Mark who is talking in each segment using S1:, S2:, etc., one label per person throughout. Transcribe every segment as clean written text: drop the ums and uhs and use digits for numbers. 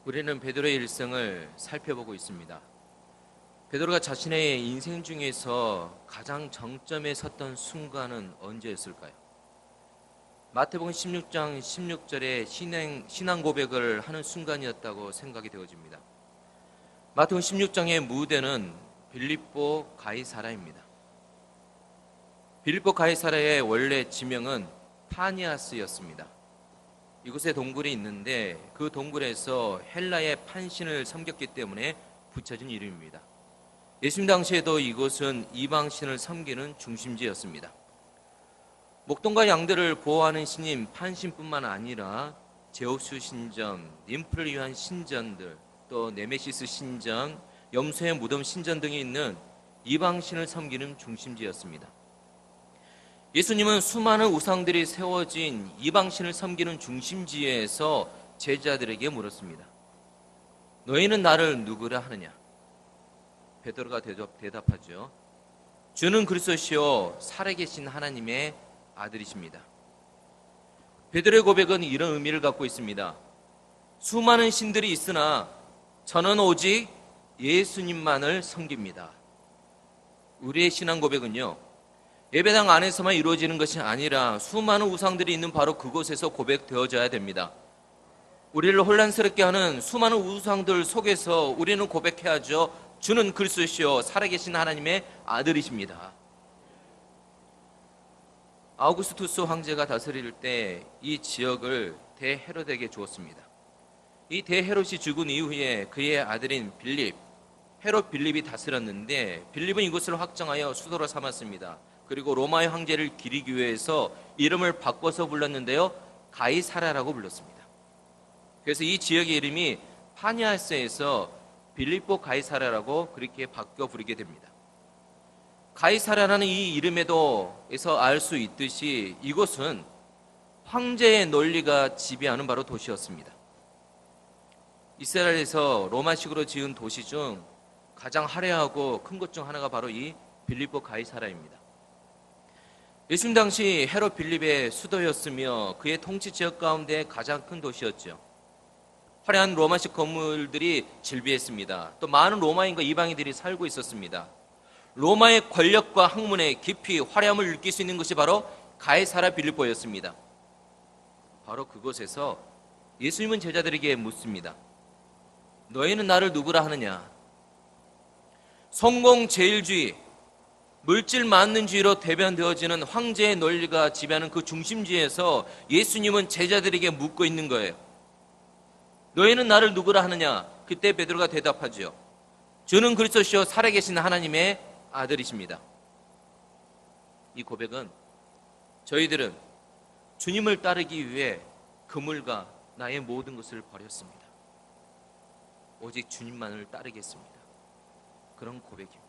S1: 우리는 베드로의 일생을 살펴보고 있습니다. 베드로가 자신의 인생 중에서 가장 정점에 섰던 순간은 언제였을까요? 마태복음 16장 16절에 신앙 고백을 하는 순간이었다고 생각이 되어집니다. 마태복음 16장의 무대는 빌립보 가이사라입니다. 빌립보 가이사라의 원래 지명은 파니아스였습니다. 이곳에 동굴이 있는데 그 동굴에서 헬라의 판신을 섬겼기 때문에 붙여진 이름입니다. 예수님 당시에도 이곳은 이방신을 섬기는 중심지였습니다. 목동과 양들을 보호하는 신인 판신뿐만 아니라 제우스 신전, 님프를 위한 신전들, 또 네메시스 신전, 염소의 무덤 신전 등이 있는 이방신을 섬기는 중심지였습니다. 예수님은 수많은 우상들이 세워진 이방신을 섬기는 중심지에서 제자들에게 물었습니다. 너희는 나를 누구라 하느냐? 베드로가 대답하죠. 주는 그리스도시요 살아계신 하나님의 아들이십니다. 베드로의 고백은 이런 의미를 갖고 있습니다. 수많은 신들이 있으나 저는 오직 예수님만을 섬깁니다. 우리의 신앙 고백은요, 예배당 안에서만 이루어지는 것이 아니라 수많은 우상들이 있는 바로 그곳에서 고백되어져야 됩니다. 우리를 혼란스럽게 하는 수많은 우상들 속에서 우리는 고백해야죠. 주는 그리스도시요 살아계신 하나님의 아들이십니다. 아우구스투스 황제가 다스릴 때 이 지역을 대헤롯에게 주었습니다. 이 대헤롯이 죽은 이후에 그의 아들인 빌립, 헤롯 빌립이 다스렸는데 빌립은 이곳을 확정하여 수도로 삼았습니다. 그리고 로마의 황제를 기리기 위해서 이름을 바꿔서 불렀는데요, 가이사라라고 불렀습니다. 그래서 이 지역의 이름이 파니아스에서 빌립보 가이사라라고 그렇게 바뀌어 부르게 됩니다. 가이사라라는 이 이름에서 알 수 있듯이 이곳은 황제의 논리가 지배하는 바로 도시였습니다. 이스라엘에서 로마식으로 지은 도시 중 가장 화려하고 큰 곳 중 하나가 바로 이 빌립보 가이사라입니다. 예수님 당시 헤롯 빌립의 수도였으며 그의 통치 지역 가운데 가장 큰 도시였죠. 화려한 로마식 건물들이 즐비했습니다. 또 많은 로마인과 이방인들이 살고 있었습니다. 로마의 권력과 학문의 깊이 화려함을 느낄 수 있는 것이 바로 가이사라 빌립보였습니다. 바로 그곳에서 예수님은 제자들에게 묻습니다. 너희는 나를 누구라 하느냐? 성공제일주의, 물질 만능주의로 대변되어지는 황제의 논리가 지배하는 그 중심지에서 예수님은 제자들에게 묻고 있는 거예요. 너희는 나를 누구라 하느냐? 그때 베드로가 대답하죠. 주는 그리스도시요 살아계신 하나님의 아들이십니다. 이 고백은 저희들은 주님을 따르기 위해 그물과 나의 모든 것을 버렸습니다. 오직 주님만을 따르겠습니다. 그런 고백입니다.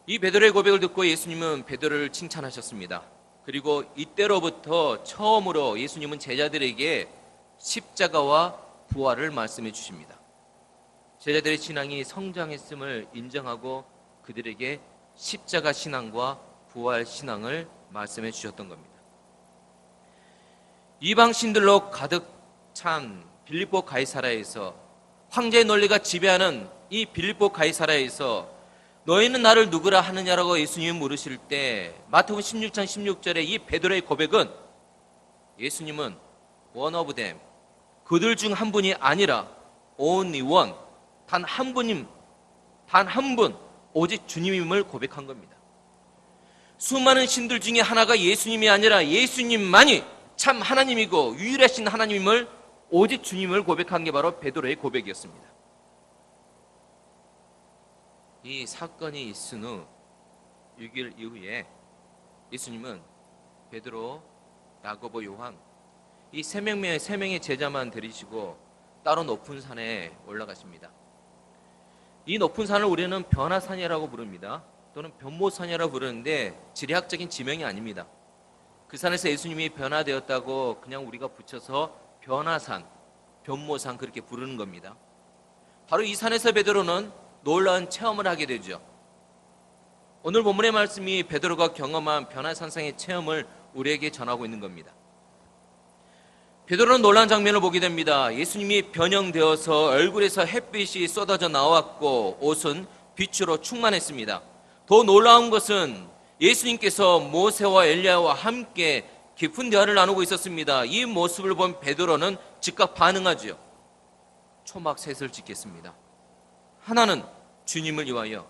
S1: 이 베드로의 고백을 듣고 예수님은 베드로를 칭찬하셨습니다. 그리고 이때로부터 처음으로 예수님은 제자들에게 십자가와 부활을 말씀해 주십니다. 제자들의 신앙이 성장했음을 인정하고 그들에게 십자가 신앙과 부활 신앙을 말씀해 주셨던 겁니다. 이방신들로 가득 찬 빌립보 가이사라에서 황제의 논리가 지배하는 이 빌립보 가이사라에서 너희는 나를 누구라 하느냐라고 예수님이 물으실 때 마태복음 16장 16절에 이 베드로의 고백은 예수님은 one of them, 그들 중 한 분이 아니라 only one, 단 한 분임, 단 한 분, 오직 주님임을 고백한 겁니다. 수많은 신들 중에 하나가 예수님이 아니라 예수님만이 참 하나님이고 유일하신 하나님임을, 오직 주님을 고백한 게 바로 베드로의 고백이었습니다. 이 사건이 있은 후 6일 이후에 예수님은 베드로, 야고보, 요한 이 세 명의 제자만 데리시고 따로 높은 산에 올라가십니다. 이 높은 산을 우리는 변화산이라고 부릅니다. 또는 변모산이라고 부르는데 지리학적인 지명이 아닙니다. 그 산에서 예수님이 변화되었다고 그냥 우리가 붙여서 변화산, 변모산 그렇게 부르는 겁니다. 바로 이 산에서 베드로는 놀라운 체험을 하게 되죠. 오늘 본문의 말씀이 베드로가 경험한 변화산상의 체험을 우리에게 전하고 있는 겁니다. 베드로는 놀란 장면을 보게 됩니다. 예수님이 변형되어서 얼굴에서 햇빛이 쏟아져 나왔고 옷은 빛으로 충만했습니다. 더 놀라운 것은 예수님께서 모세와 엘리야와 함께 깊은 대화를 나누고 있었습니다. 이 모습을 본 베드로는 즉각 반응하지요. 초막 셋을 짓겠습니다. 하나는 주님을 위하여,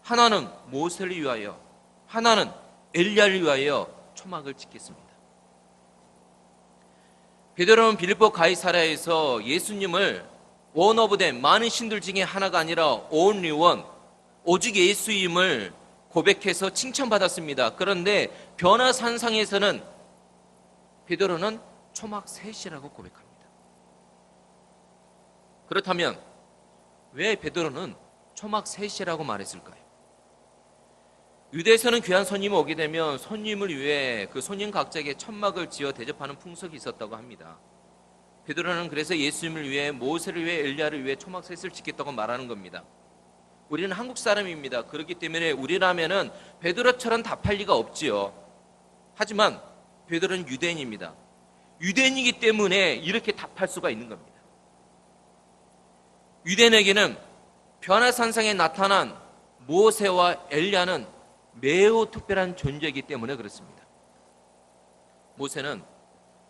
S1: 하나는 모세를 위하여, 하나는 엘리야를 위하여 초막을 짓겠습니다. 베드로는 빌립보 가이사랴에서 예수님을 원 오브 댐, 많은 신들 중에 하나가 아니라 only one, 오직 예수임을 고백해서 칭찬받았습니다. 그런데 변화산상에서는 베드로는 초막 셋이라고 고백합니다. 그렇다면 왜 베드로는 초막 셋이라고 말했을까요? 유대에서는 귀한 손님이 오게 되면 손님을 위해 그 손님 각자에게 천막을 지어 대접하는 풍속이 있었다고 합니다. 베드로는 그래서 예수님을 위해, 모세를 위해, 엘리야를 위해 초막 셋을 짓겠다고 말하는 겁니다. 우리는 한국 사람입니다. 그렇기 때문에 우리라면은 베드로처럼 답할 리가 없지요. 하지만 베드로는 유대인입니다. 유대인이기 때문에 이렇게 답할 수가 있는 겁니다. 유대인에게는 변화산상에 나타난 모세와 엘리야는 매우 특별한 존재이기 때문에 그렇습니다. 모세는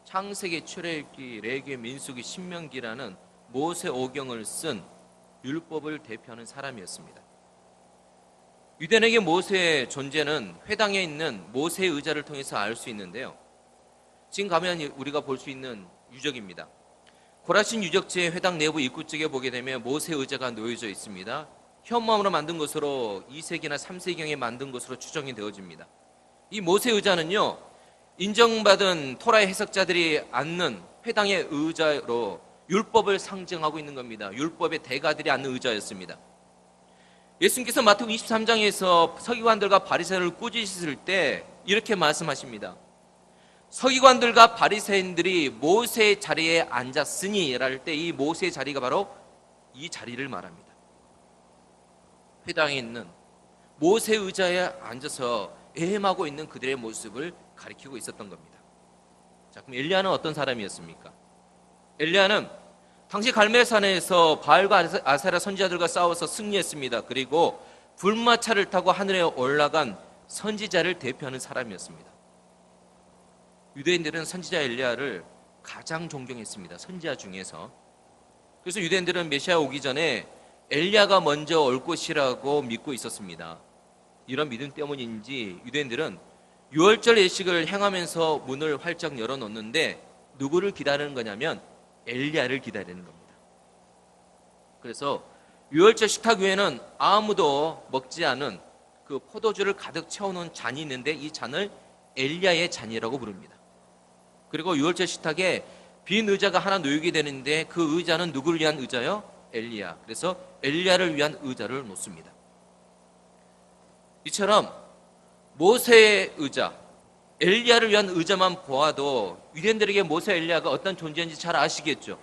S1: 창세기, 출애굽기, 레위기, 민수기, 신명기라는 모세 오경을 쓴 율법을 대표하는 사람이었습니다. 유대인에게 모세의 존재는 회당에 있는 모세의 의자를 통해서 알 수 있는데요. 지금 가면 우리가 볼 수 있는 유적입니다. 고라신 유적지의 회당 내부 입구 쪽에 보게 되면 모세 의자가 놓여져 있습니다. 현무암으로 만든 것으로 2세기나 3세기경에 만든 것으로 추정이 되어집니다. 이 모세 의자는요, 인정받은 토라의 해석자들이 앉는 회당의 의자로 율법을 상징하고 있는 겁니다. 율법의 대가들이 앉는 의자였습니다. 예수님께서 마태복음 23장에서 서기관들과 바리새인을 꾸짖으실 때 이렇게 말씀하십니다. 서기관들과 바리새인들이 모세의 자리에 앉았으니 랄 때 이 모세의 자리가 바로 이 자리를 말합니다. 회당에 있는 모세 의자에 앉아서 애행하고 있는 그들의 모습을 가리키고 있었던 겁니다. 자, 그럼 엘리야는 어떤 사람이었습니까? 엘리야는 당시 갈멜산에서 바알과 아세라 선지자들과 싸워서 승리했습니다. 그리고 불마차를 타고 하늘에 올라간 선지자를 대표하는 사람이었습니다. 유대인들은 선지자 엘리야를 가장 존경했습니다. 선지자 중에서. 그래서 유대인들은 메시아 오기 전에 엘리야가 먼저 올 것이라고 믿고 있었습니다. 이런 믿음 때문인지 유대인들은 유월절 예식을 행하면서 문을 활짝 열어놓는데 누구를 기다리는 거냐면 엘리야를 기다리는 겁니다. 그래서 유월절 식탁 위에는 아무도 먹지 않은 그 포도주를 가득 채워놓은 잔이 있는데 이 잔을 엘리야의 잔이라고 부릅니다. 그리고 유월절 식탁에 빈 의자가 하나 놓이게 되는데 그 의자는 누구를 위한 의자요? 엘리야. 그래서 엘리야를 위한 의자를 놓습니다. 이처럼 모세의 의자, 엘리야를 위한 의자만 보아도 유대인들에게 모세, 엘리야가 어떤 존재인지 잘 아시겠죠?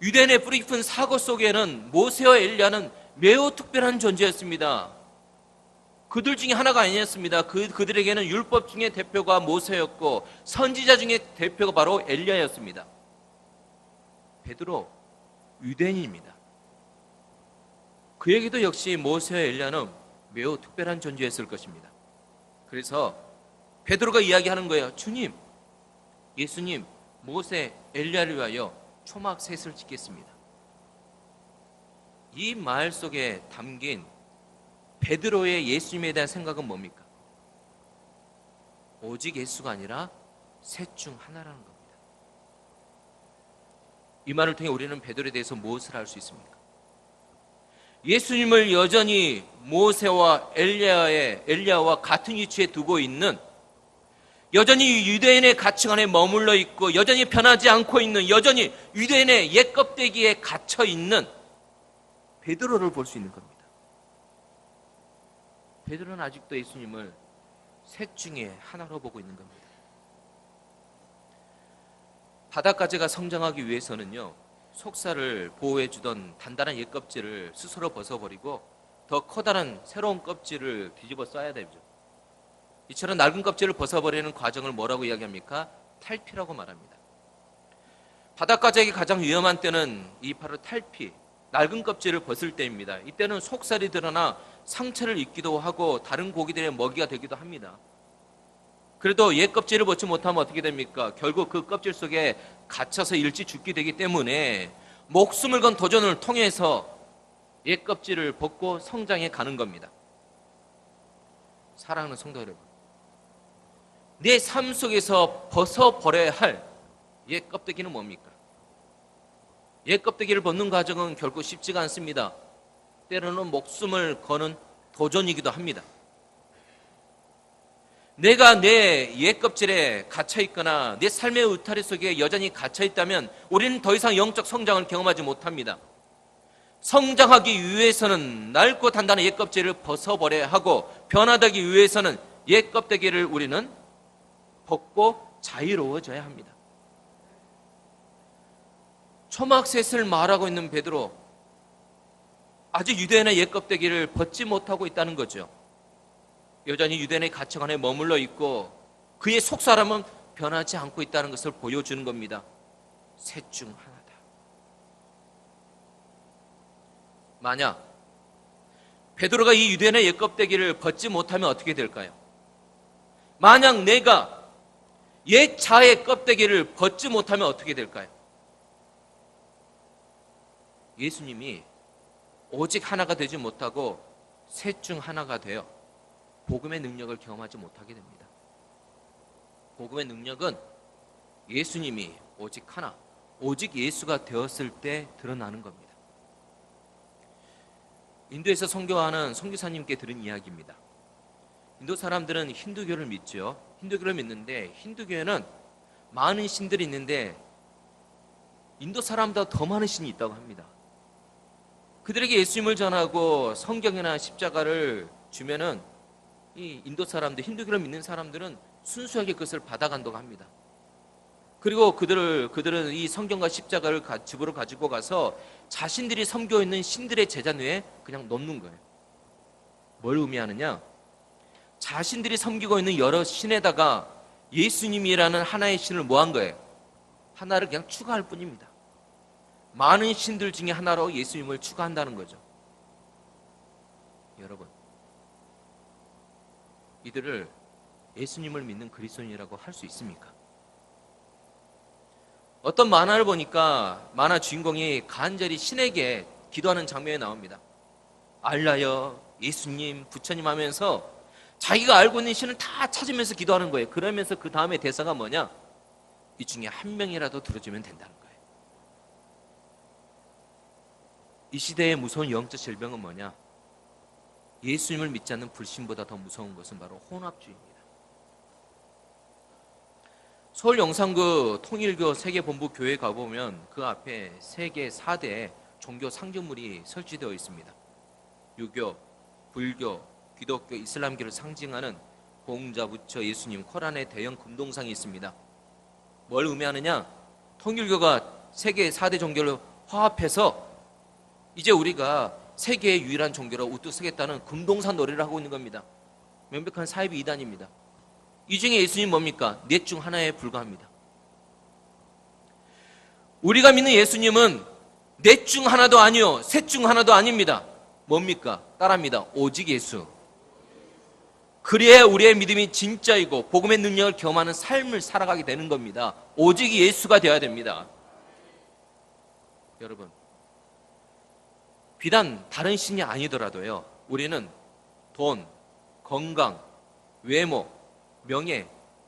S1: 유대인의 뿌리 깊은 사고 속에는 모세와 엘리야는 매우 특별한 존재였습니다. 그들 중에 하나가 아니었습니다. 그들에게는 율법 중에 대표가 모세였고 선지자 중에 대표가 바로 엘리야였습니다. 베드로 유대인입니다. 그에게도 역시 모세와 엘리야는 매우 특별한 존재였을 것입니다. 그래서 베드로가 이야기하는 거예요. 주님, 예수님, 모세, 엘리야를 위하여 초막 셋을 짓겠습니다. 이 말 속에 담긴 베드로의 예수님에 대한 생각은 뭡니까? 오직 예수가 아니라 셋 중 하나라는 겁니다. 이 말을 통해 우리는 베드로에 대해서 무엇을 알 수 있습니까? 예수님을 여전히 모세와 엘리야와 같은 위치에 두고 있는, 여전히 유대인의 가치관에 머물러 있고 여전히 변하지 않고 있는, 여전히 유대인의 옛 껍데기에 갇혀 있는 베드로를 볼 수 있는 겁니다. 베드로는 아직도 예수님을 셋 중에 하나로 보고 있는 겁니다. 바닷가재가 성장하기 위해서는요, 속살을 보호해주던 단단한 옛 껍질을 스스로 벗어버리고 더 커다란 새로운 껍질을 뒤집어 써야 되죠. 이처럼 낡은 껍질을 벗어버리는 과정을 뭐라고 이야기합니까? 탈피라고 말합니다. 바닷가재기 가장 위험한 때는 이 바로 탈피, 낡은 껍질을 벗을 때입니다. 이때는 속살이 드러나 상처를 입기도 하고 다른 고기들의 먹이가 되기도 합니다. 그래도 옛 껍질을 벗지 못하면 어떻게 됩니까? 결국 그 껍질 속에 갇혀서 일찍 죽게 되기 때문에 목숨을 건 도전을 통해서 옛 껍질을 벗고 성장해 가는 겁니다. 사랑하는 성도 여러분, 내 삶 속에서 벗어버려야 할 옛 껍데기는 뭡니까? 옛 껍데기를 벗는 과정은 결코 쉽지가 않습니다. 때로는 목숨을 거는 도전이기도 합니다. 내가 내 옛 껍질에 갇혀 있거나 내 삶의 울타리 속에 여전히 갇혀 있다면 우리는 더 이상 영적 성장을 경험하지 못합니다. 성장하기 위해서는 낡고 단단한 옛 껍질을 벗어버려야 하고 변화되기 위해서는 옛 껍데기를 우리는 벗고 자유로워져야 합니다. 초막셋을 말하고 있는 베드로, 아직 유대인의 옛 껍데기를 벗지 못하고 있다는 거죠. 여전히 유대인의 가치관 안에 머물러 있고 그의 속사람은 변하지 않고 있다는 것을 보여주는 겁니다. 셋 중 하나다. 만약 베드로가 이 유대인의 옛 껍데기를 벗지 못하면 어떻게 될까요? 만약 내가 옛 자의 껍데기를 벗지 못하면 어떻게 될까요? 예수님이 오직 하나가 되지 못하고 셋 중 하나가 되어 복음의 능력을 경험하지 못하게 됩니다. 복음의 능력은 예수님이 오직 하나, 오직 예수가 되었을 때 드러나는 겁니다. 인도에서 선교하는 선교사님께 들은 이야기입니다. 인도 사람들은 힌두교를 믿죠. 힌두교를 믿는데 힌두교에는 많은 신들이 있는데 인도 사람보다 더 많은 신이 있다고 합니다. 그들에게 예수님을 전하고 성경이나 십자가를 주면은 이 인도 사람들, 힌두교를 믿는 사람들은 순수하게 그것을 받아간다고 합니다. 그리고 그들은 이 성경과 십자가를 집으로 가지고 가서 자신들이 섬겨 있는 신들의 제단 위에 그냥 놓는 거예요. 뭘 의미하느냐? 자신들이 섬기고 있는 여러 신에다가 예수님이라는 하나의 신을 뭐 한 거예요? 하나를 그냥 추가할 뿐입니다. 많은 신들 중에 하나로 예수님을 추가한다는 거죠. 여러분, 이들을 예수님을 믿는 그리스도인이라고 할 수 있습니까? 어떤 만화를 보니까 만화 주인공이 간절히 신에게 기도하는 장면이 나옵니다. 알라여, 예수님, 부처님 하면서 자기가 알고 있는 신을 다 찾으면서 기도하는 거예요. 그러면서 그 다음에 대사가 뭐냐? 이 중에 한 명이라도 들어주면 된다는 거예요. 이 시대의 무서운 영적 질병은 뭐냐? 예수님을 믿지 않는 불신보다 더 무서운 것은 바로 혼합주의입니다. 서울 영산구 통일교 세계본부 교회에 가보면 그 앞에 세계 4대 종교 상징물이 설치되어 있습니다. 유교, 불교, 기독교, 이슬람교를 상징하는 공자, 부처, 예수님, 코란의 대형 금동상이 있습니다. 뭘 의미하느냐? 통일교가 세계 4대 종교를 화합해서 이제 우리가 세계의 유일한 종교로 우뚝 서겠다는 금동산 노래를 하고 있는 겁니다. 명백한 사이비 이단입니다. 이 중에 예수님 뭡니까? 넷 중 하나에 불과합니다. 우리가 믿는 예수님은 넷 중 하나도 아니요, 셋 중 하나도 아닙니다. 뭡니까? 따라합니다. 오직 예수. 그래야 우리의 믿음이 진짜이고 복음의 능력을 경험하는 삶을 살아가게 되는 겁니다. 오직 예수가 되어야 됩니다. 여러분, 비단 다른 신이 아니더라도요, 우리는 돈, 건강, 외모, 명예,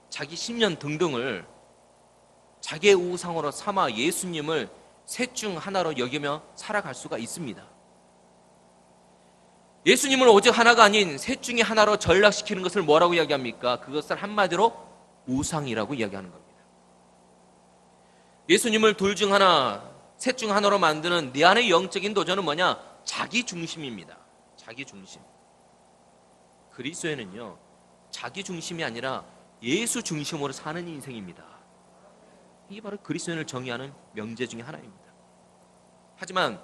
S1: 자기 신념 등등을 자기의 우상으로 삼아 예수님을 셋 중 하나로 여기며 살아갈 수가 있습니다. 예수님을 오직 하나가 아닌 셋 중에 하나로 전락시키는 것을 뭐라고 이야기합니까? 그것을 한마디로 우상이라고 이야기하는 겁니다. 예수님을 둘 중 하나, 셋 중 하나로 만드는 내 안의 영적인 도전은 뭐냐? 자기 중심입니다. 자기 중심. 그리스도인은요, 자기 중심이 아니라 예수 중심으로 사는 인생입니다. 이게 바로 그리스도인을 정의하는 명제 중에 하나입니다. 하지만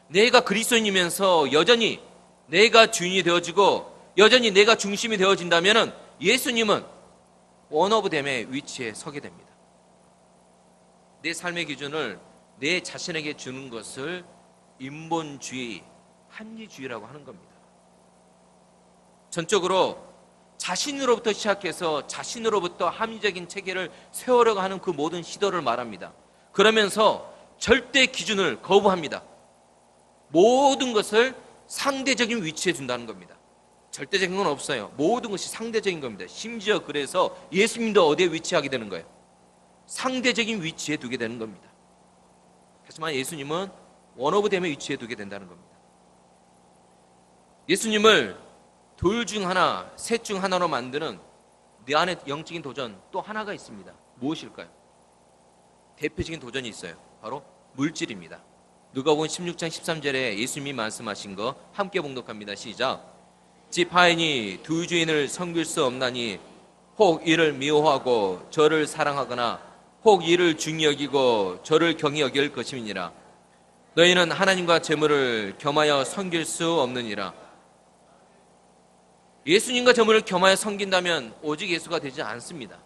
S1: 내가 그리스도인이면서 여전히 내가 주인이 되어지고 여전히 내가 중심이 되어진다면 예수님은 원 오브 댐의 위치에 서게 됩니다. 내 삶의 기준을 내 자신에게 주는 것을 인본주의, 합리주의라고 하는 겁니다. 전적으로 자신으로부터 시작해서 자신으로부터 합리적인 체계를 세우려고 하는 그 모든 시도를 말합니다. 그러면서 절대 기준을 거부합니다. 모든 것을 상대적인 위치에 둔다는 겁니다. 절대적인 건 없어요. 모든 것이 상대적인 겁니다. 심지어 그래서 예수님도 어디에 위치하게 되는 거예요? 상대적인 위치에 두게 되는 겁니다. 하지만 예수님은 원오브댐의 위치에 두게 된다는 겁니다. 예수님을 둘 중 하나, 셋 중 하나로 만드는 내 안에 영적인 도전 또 하나가 있습니다. 무엇일까요? 대표적인 도전이 있어요. 바로 물질입니다. 누가복음 16장 13절에 예수님이 말씀하신 거 함께 봉독합니다. 시작. 집 하인이 두 주인을 섬길 수 없나니 혹 이를 미워하고 저를 사랑하거나 혹 이를 중히 여기고 저를 경히 여길 것임이니라. 너희는 하나님과 재물을 겸하여 섬길 수 없느니라. 예수님과 재물을 겸하여 섬긴다면 오직 예수가 되지 않습니다.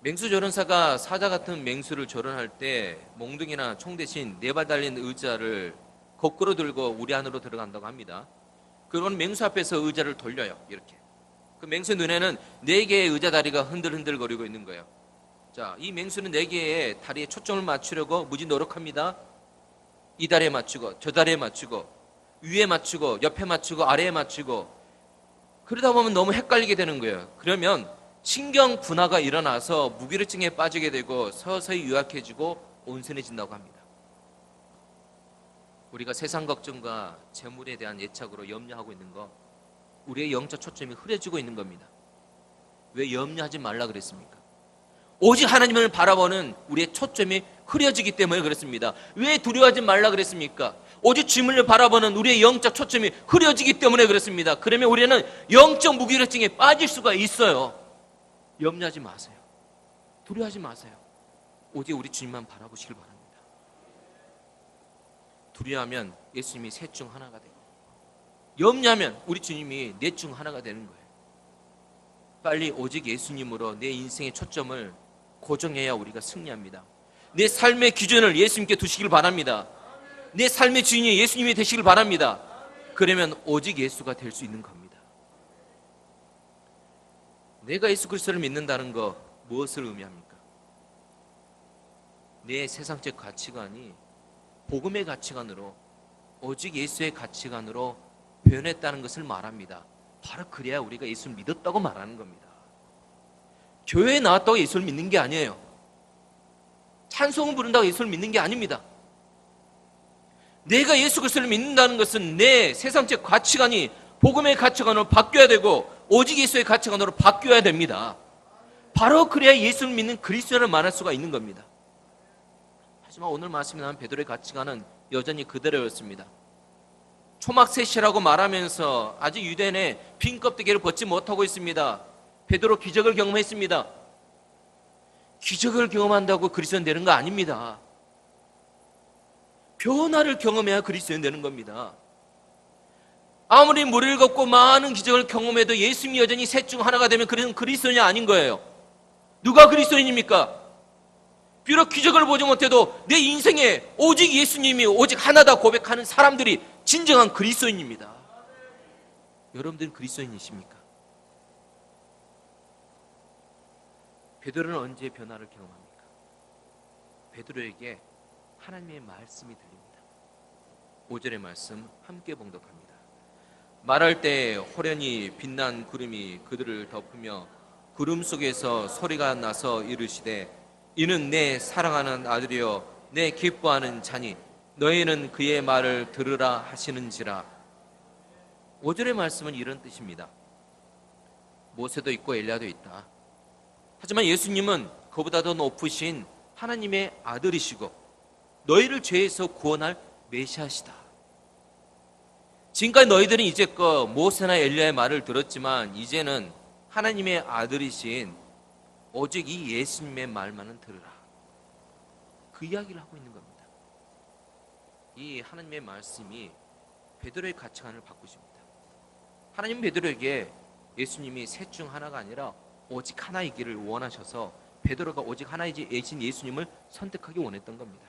S1: 맹수 조련사가 사자 같은 맹수를 조련할 때 몽둥이나 총 대신 네 발 달린 의자를 거꾸로 들고 우리 안으로 들어간다고 합니다. 그건 맹수 앞에서 의자를 돌려요. 이렇게. 그 맹수 눈에는 네 개의 의자 다리가 흔들흔들거리고 있는 거예요. 자, 이 맹수는 네 개의 다리에 초점을 맞추려고 무지 노력합니다. 이 다리에 맞추고 저 다리에 맞추고 위에 맞추고 옆에 맞추고 아래에 맞추고 그러다 보면 너무 헷갈리게 되는 거예요. 그러면 신경 분화가 일어나서 무기력증에 빠지게 되고 서서히 유약해지고 온순해진다고 합니다. 우리가 세상 걱정과 재물에 대한 애착으로 염려하고 있는 거, 우리의 영적 초점이 흐려지고 있는 겁니다. 왜 염려하지 말라 그랬습니까? 오직 하나님을 바라보는 우리의 초점이 흐려지기 때문에 그렇습니다. 왜 두려워하지 말라 그랬습니까? 오직 주님을 바라보는 우리의 영적 초점이 흐려지기 때문에 그렇습니다. 그러면 우리는 영적 무기력증에 빠질 수가 있어요. 염려하지 마세요. 두려워하지 마세요. 오직 우리 주님만 바라보시길 바랍니다. 두려워하면 예수님이 셋 중 하나가 되고, 염려하면 우리 주님이 넷 중 하나가 되는 거예요. 빨리 오직 예수님으로 내 인생의 초점을 고정해야 우리가 승리합니다. 내 삶의 기준을 예수님께 두시길 바랍니다. 내 삶의 주인이 예수님이 되시길 바랍니다. 그러면 오직 예수가 될 수 있는 겁니다. 내가 예수 그리스도를 믿는다는 거 무엇을 의미합니까? 내 세상적 가치관이 복음의 가치관으로, 오직 예수의 가치관으로 변했다는 것을 말합니다. 바로 그래야 우리가 예수를 믿었다고 말하는 겁니다. 교회에 나왔다고 예수를 믿는 게 아니에요. 찬송을 부른다고 예수를 믿는 게 아닙니다. 내가 예수 그리스도를 믿는다는 것은 내 세상적 가치관이 복음의 가치관으로 바뀌어야 되고 오직 예수의 가치관으로 바뀌어야 됩니다. 바로 그래야 예수를 믿는 그리스도인을 말할 수가 있는 겁니다. 하지만 오늘 말씀에 나온 베드로의 가치관은 여전히 그대로였습니다. 초막셋이라고 말하면서 아직 유대인의 빈 껍데기를 벗지 못하고 있습니다. 베드로 기적을 경험했습니다. 기적을 경험한다고 그리스도인 되는 거 아닙니다. 변화를 경험해야 그리스도인 되는 겁니다. 아무리 물을 걷고 많은 기적을 경험해도 예수님이 여전히 셋 중 하나가 되면 그는 그리스도인이 아닌 거예요. 누가 그리스도인입니까? 비록 기적을 보지 못해도 내 인생에 오직 예수님이 오직 하나다 고백하는 사람들이 진정한 그리스도인입니다. 여러분들은 그리스도인이십니까? 베드로는 언제 변화를 경험합니까? 베드로에게 하나님의 말씀이 들립니다. 5절의 말씀 함께 봉독합니다. 말할 때 호련히 빛난 구름이 그들을 덮으며 구름 속에서 소리가 나서 이르시되 이는 내 사랑하는 아들이요 내 기뻐하는 자니 너희는 그의 말을 들으라 하시는지라. 5절의 말씀은 이런 뜻입니다. 모세도 있고 엘리야도 있다. 하지만 예수님은 그보다 더 높으신 하나님의 아들이시고 너희를 죄에서 구원할 메시아시다. 지금까지 너희들은 이제껏 모세나 엘리야의 말을 들었지만 이제는 하나님의 아들이신 오직 이 예수님의 말만은 들으라. 그 이야기를 하고 있는 겁니다. 이 하나님의 말씀이 베드로의 가치관을 바꾸십니다. 하나님 베드로에게 예수님이 셋 중 하나가 아니라 오직 하나이기를 원하셔서 베드로가 오직 하나이신 예수님을 선택하기 원했던 겁니다.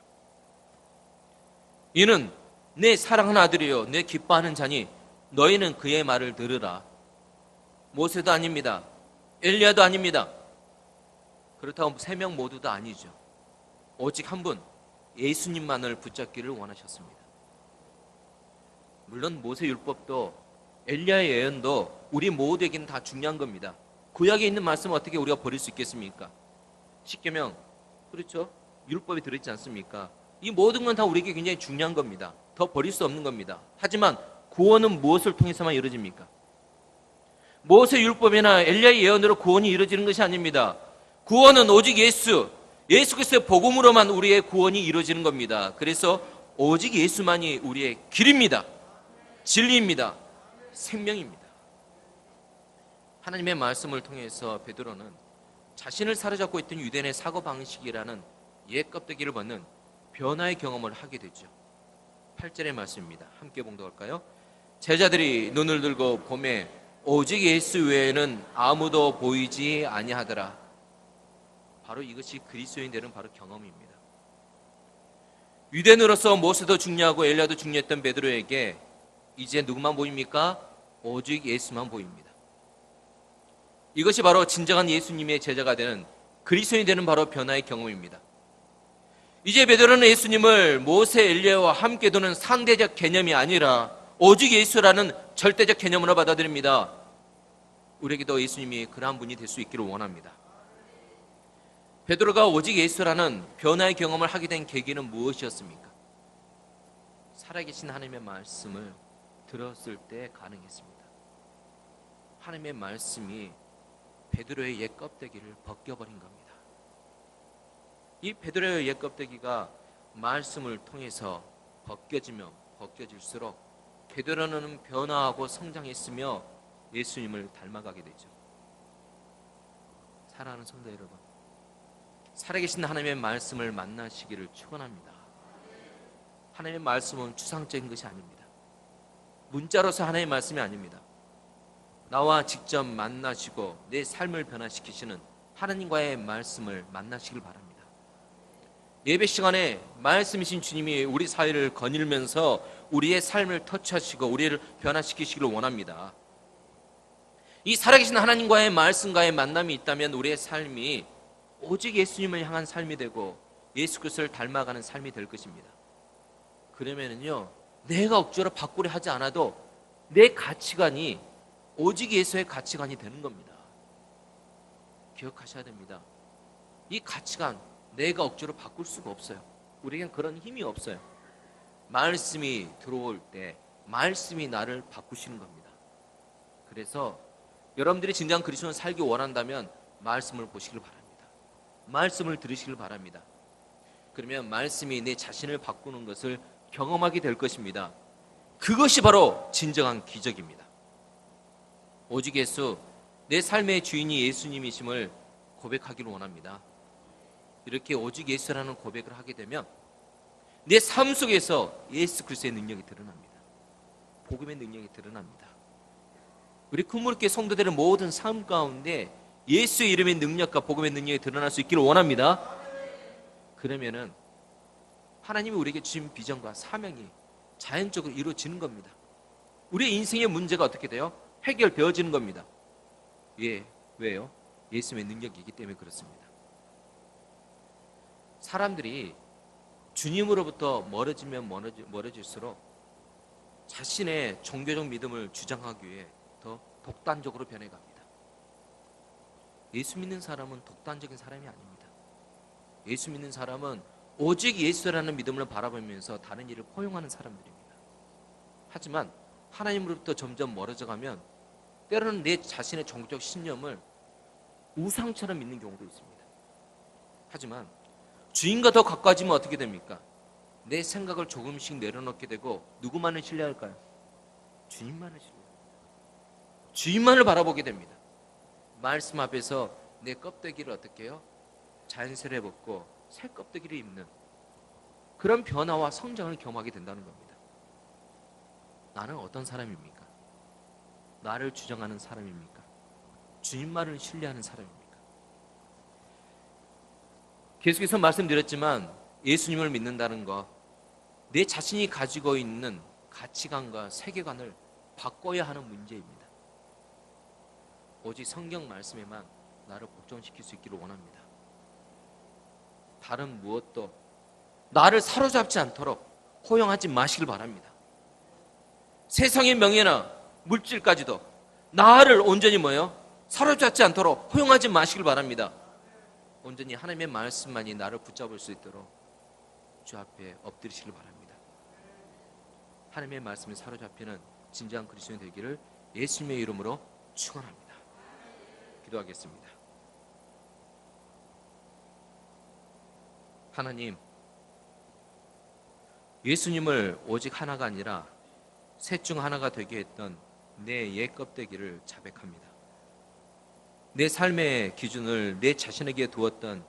S1: 이는 내 사랑하는 아들이요 내 기뻐하는 자니 너희는 그의 말을 들으라. 모세도 아닙니다. 엘리야도 아닙니다. 그렇다고 세 명 모두 다 아니죠. 오직 한 분, 예수님만을 붙잡기를 원하셨습니다. 물론 모세 율법도 엘리야의 예언도 우리 모두에게는 다 중요한 겁니다. 구약에 있는 말씀을 어떻게 우리가 버릴 수 있겠습니까? 십계명, 그렇죠? 율법이 들어있지 않습니까? 이 모든 건 다 우리에게 굉장히 중요한 겁니다. 더 버릴 수 없는 겁니다. 하지만 구원은 무엇을 통해서만 이루어집니까? 모세 율법이나 엘리야의 예언으로 구원이 이루어지는 것이 아닙니다. 구원은 오직 예수 그리스도의 복음으로만 우리의 구원이 이루어지는 겁니다. 그래서 오직 예수만이 우리의 길입니다. 진리입니다. 생명입니다. 하나님의 말씀을 통해서 베드로는 자신을 사로잡고 있던 유대인의 사고방식이라는 옛 껍데기를 벗는 변화의 경험을 하게 되죠. 8절의 말씀입니다. 함께 봉독할까요? 제자들이 눈을 들고 보매 오직 예수 외에는 아무도 보이지 아니하더라. 바로 이것이 그리스도인 되는 바로 경험입니다. 유대인으로서 모세도 중요하고 엘리야도 중요했던 베드로에게 이제 누구만 보입니까? 오직 예수만 보입니다. 이것이 바로 진정한 예수님의 제자가 되는 그리스도인이 되는 바로 변화의 경험입니다. 이제 베드로는 예수님을 모세 엘리야와 함께 두는 상대적 개념이 아니라 오직 예수라는 절대적 개념으로 받아들입니다. 우리에게도 예수님이 그러한 분이 될 수 있기를 원합니다. 베드로가 오직 예수라는 변화의 경험을 하게 된 계기는 무엇이었습니까? 살아계신 하나님의 말씀을 들었을 때 가능했습니다. 하나님의 말씀이 베드로의 옛 껍데기를 벗겨버린 겁니다. 이 베드로의 옛 껍데기가 말씀을 통해서 벗겨지면 벗겨질수록 베드로는 변화하고 성장했으며 예수님을 닮아가게 되죠. 사랑하는 성도 여러분, 살아계신 하나님의 말씀을 만나시기를 축원합니다. 하나님의 말씀은 추상적인 것이 아닙니다. 문자로서 하나님의 말씀이 아닙니다. 나와 직접 만나시고 내 삶을 변화시키시는 하나님과의 말씀을 만나시길 바랍니다. 예배 시간에 말씀이신 주님이 우리 사회를 거닐면서 우리의 삶을 터치하시고 우리를 변화시키시기를 원합니다. 이 살아계신 하나님과의 말씀과의 만남이 있다면 우리의 삶이 오직 예수님을 향한 삶이 되고 예수 그리스도를 닮아가는 삶이 될 것입니다. 그러면은요, 내가 억지로 바꾸려 하지 않아도 내 가치관이 오직 예수의 가치관이 되는 겁니다. 기억하셔야 됩니다. 이 가치관 내가 억지로 바꿀 수가 없어요. 우리에겐 그런 힘이 없어요. 말씀이 들어올 때 말씀이 나를 바꾸시는 겁니다. 그래서 여러분들이 진정한 그리스도인을 살기 원한다면 말씀을 보시길 바랍니다. 말씀을 들으시길 바랍니다. 그러면 말씀이 내 자신을 바꾸는 것을 경험하게 될 것입니다. 그것이 바로 진정한 기적입니다. 오직 예수, 내 삶의 주인이 예수님이심을 고백하기를 원합니다. 이렇게 오직 예수라는 고백을 하게 되면 내 삶 속에서 예수 그리스도의 능력이 드러납니다. 복음의 능력이 드러납니다. 우리 큰물교회 성도들의 모든 삶 가운데 예수의 이름의 능력과 복음의 능력이 드러날 수 있기를 원합니다. 그러면은 하나님이 우리에게 주신 비전과 사명이 자연적으로 이루어지는 겁니다. 우리의 인생의 문제가 어떻게 돼요? 해결되어지는 겁니다. 왜요? 예수의 능력이기 때문에 그렇습니다. 사람들이 주님으로부터 멀어지면 멀어질수록 자신의 종교적 믿음을 주장하기 위해 더 독단적으로 변해갑니다. 예수 믿는 사람은 독단적인 사람이 아닙니다. 예수 믿는 사람은 오직 예수라는 믿음을 바라보면서 다른 일을 포용하는 사람들입니다. 하지만 하나님으로부터 점점 멀어져 가면 때로는 내 자신의 종교적 신념을 우상처럼 믿는 경우도 있습니다. 하지만 주인과 더 가까워지면 어떻게 됩니까? 내 생각을 조금씩 내려놓게 되고 누구만을 신뢰할까요? 주님만을 신뢰합니다. 주님만을 바라보게 됩니다. 말씀 앞에서 내 껍데기를 어떻게 해요? 자연스레 벗고 새 껍데기를 입는 그런 변화와 성장을 경험하게 된다는 겁니다. 나는 어떤 사람입니까? 나를 주장하는 사람입니까? 주님만을 신뢰하는 사람입니까? 계속해서 말씀드렸지만 예수님을 믿는다는 것, 내 자신이 가지고 있는 가치관과 세계관을 바꿔야 하는 문제입니다. 오직 성경 말씀에만 나를 복종시킬 수 있기를 원합니다. 다른 무엇도 나를 사로잡지 않도록 허용하지 마시길 바랍니다. 세상의 명예나 물질까지도 나를 온전히 사로잡지 않도록 허용하지 마시길 바랍니다. 온전히 하나님의 말씀만이 나를 붙잡을 수 있도록 주 앞에 엎드리시길 바랍니다. 하나님의 말씀에 사로잡히는 진정한 그리스도인 되기를 예수님의 이름으로 축원합니다. 기도하겠습니다. 하나님, 예수님을 오직 하나가 아니라 셋 중 하나가 되게 했던 내 옛 껍데기를 자백합니다. 내 삶의 기준을 내 자신에게 두었던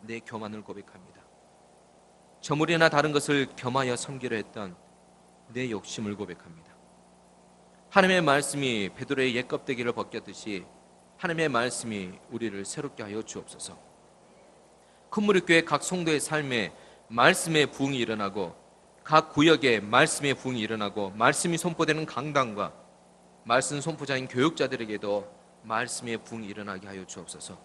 S1: 내 교만을 고백합니다. 저물이나 다른 것을 겸하여 섬기려 했던 내 욕심을 고백합니다. 하나님의 말씀이 베드로의 옛 껍데기를 벗겼듯이 하나님의 말씀이 우리를 새롭게 하여 주옵소서. 큰무리교회 각 성도의 삶에 말씀의 부흥이 일어나고 각 구역에 말씀의 부흥이 일어나고 말씀이 선포되는 강단과 말씀 선포자인 교육자들에게도 말씀의 부흥이 일어나게 하여 주옵소서.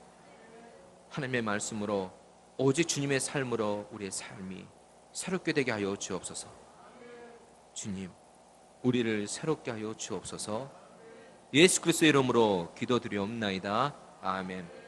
S1: 하나님의 말씀으로 오직 주님의 삶으로 우리의 삶이 새롭게 되게 하여 주옵소서. 주님, 우리를 새롭게 하여 주옵소서. 예수 그리스도의 이름으로 기도드리옵나이다. 아멘.